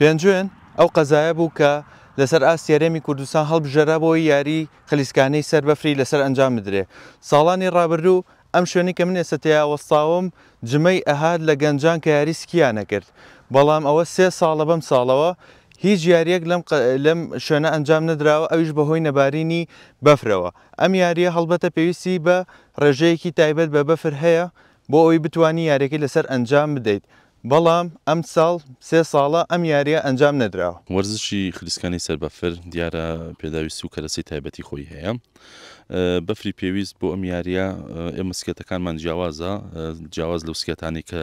پێنجوێن ئەو قەزایە بوو کە لەسەر ئاستی هەرێمی کوردستان هەڵبژێرا بۆی یاری خلیسکانەی سەربەفری لەسەر ئەنجام بدرێ. ساڵانی ڕابردوو ئەم شوێنی کە من ئێستا تێیا وەستاوم جمەی ئەهات لە گەنجان کە یاری سکیان نەکرد، بەڵام ئەوە 3 ساڵە بەم ساڵەوە هیچ یاریەک لەم شوێنە ئەنجام نەدراوە، ئەویش بەهۆی نەبارینی بەفرەوە. ئەم یاریە هەڵبەتە پێویستی بە ڕێژەیەکی تایبەت بە بەفر هەیە بۆ ئەوی بتوانی یاریەکەی لەسەر ئەنجام بدەیت، بەڵام ئەم ساڵ 3 ساڵە ئەم یاریە ئەنجام نەدراوە. وەرزشی خلیسکانی سەربەفر دیارە پێداویستی و کەرەسەی تایبەتی خۆی هەیە. بەفری پێویست بۆ ئەم یاریە ئێمە سکێتەکانمان جیاوازە، جیاواز لەو سکێتانی کە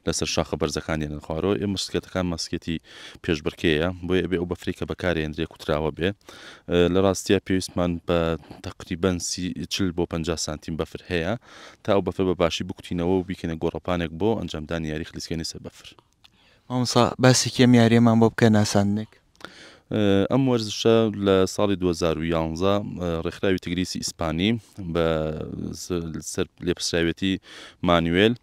لەسەر شاخە بەرزەکانیان خوارەوە. ئێمە سکێتەکان ماسکێتی پێشبڕکەیە بۆیە ئەبێ ئەو بەفری کە بەکارهێنرێ کوتراوە بێ. لە ڕاستیە پێویستمان بە تقریبەن 40 بۆ 50 سانتیم بەفر هەیە تا ئەو بەفر بە باشی بکوتینەوە و بیکەنە گۆڕەپانێک بۆ ئەنجامدانی یاری خلیسکانی سەربەفر. مامۆستا باسێکی ئەم یاریەمان بۆ بکە ناساندنێک. ئەم وەرزشە لە ساڵی 2011 ڕێکخراوی تگریسی ئیسپانی بە لێپرسراوێتی مانوێل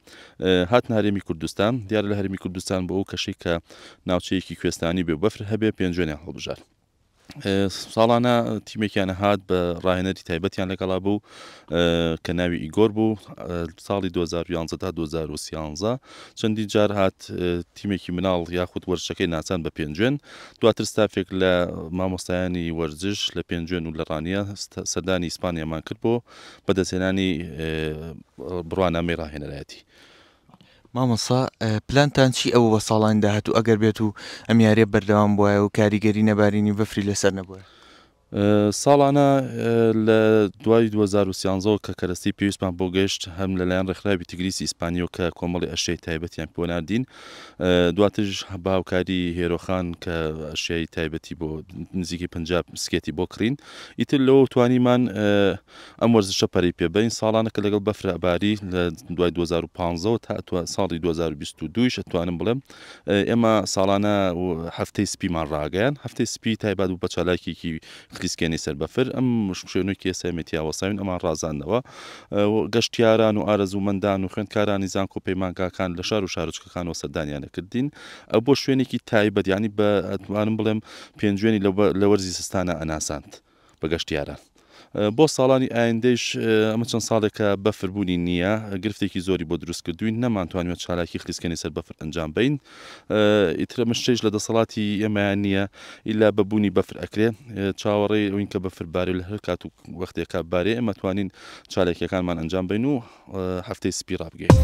هاتنە هەرێمی کوردستان. دیارە لە هەرێمی کوردستان بۆ ئەو کەشەی کە ناوچەیەکی کوێستانی بێ بەفر هەبێ پێنجوێنیان هەڵبژار. ساڵانە تیمێکیان هات بە ڕاهێنەری تایبەتیان لەگەڵا بوو کە ناوی ئیگۆر بوو. ساڵی 2011 تا 2013 چەندی جار هات تیمێکی مناڵ یاخود وەرزشەکەی ناچان بە پێنجوێن. دواتر ستافێک لە مامۆستایانی وەرزش لە پێنجوێن و لە ڕانیە سەردانی ئیسپانیامان کرد بۆ بەدەستهێنانی بڕوانامەی ڕاهێنەرایەتی. مامۆستا پلانتان چی ئەوە بە ساڵانی داهاتوو ئەگەر بێت و ئەم یاریە بەردەوام بووایە و کاریگەری نەبارینی بەفری لەسەر نەبووە؟ ساڵانە لە دوای 2013 کە کەرەستی پێویستمان بۆ گەشت هەم لەلایەن ڕێکخراوی تگریسی ئیسپانیۆ کە کۆمەڵی ئەشەی تایبەتیان بۆ ناردین، دواترش باوکاری هێرۆخان کە ئەشیای تایبەتی بۆ نزیکی 50 سکێتی بۆ کڕین. ئیتر لەوە توانیمان ئەم وەرزشە پەرەی پێبین. ساڵانە کە لەگەڵ بەفرە ئەباری لە دوای 2015 تا ساڵی 2022 ئەتوانم بڵێم ئێمە ساڵانە هەفتەی سپیمان ڕاگەیان. هەفتەی سپی تایبەت و بە چالاکێکی خلیسکێنی سەربەفر. ئەم شوێنێکی ئێستا وەساوین ئەمان ڕازاندەوە گەشتیاران و ئارەزوومەندان و خوێندکارانی زانکۆ پەیمانگاکان لە شار و شارۆچکەکانەوە سەردانیانە کردین. ئەو بۆ شوێنێکی تایبەت یانی بە ئەتوانم بڵێم پێنجوێنی لە وەرزی سستانە ئەناساند بە گەشتیاران. بۆ ساڵانی ئایندەش ئەمە چەند ساڵێکە بەفربوونی نییە، گرفتێکی زۆری بۆ دروست کردوین، نەمانتوانێت چالاکی خلیسکێنی سەربەفر ئەنجام بدەین. ئیترە مشتێش لە دەسەڵاتی ئێمەیان نییە ئیلا بەبوونی بەفر ئەکرێ چاوەڕێی ئەوین کە بەفر بارێ لە هەر کات و وەختێکا بارێ ئێمە توانین چالێکیەکانمان ئەنجام بدەین و هەفتەی سپی ڕابگەین.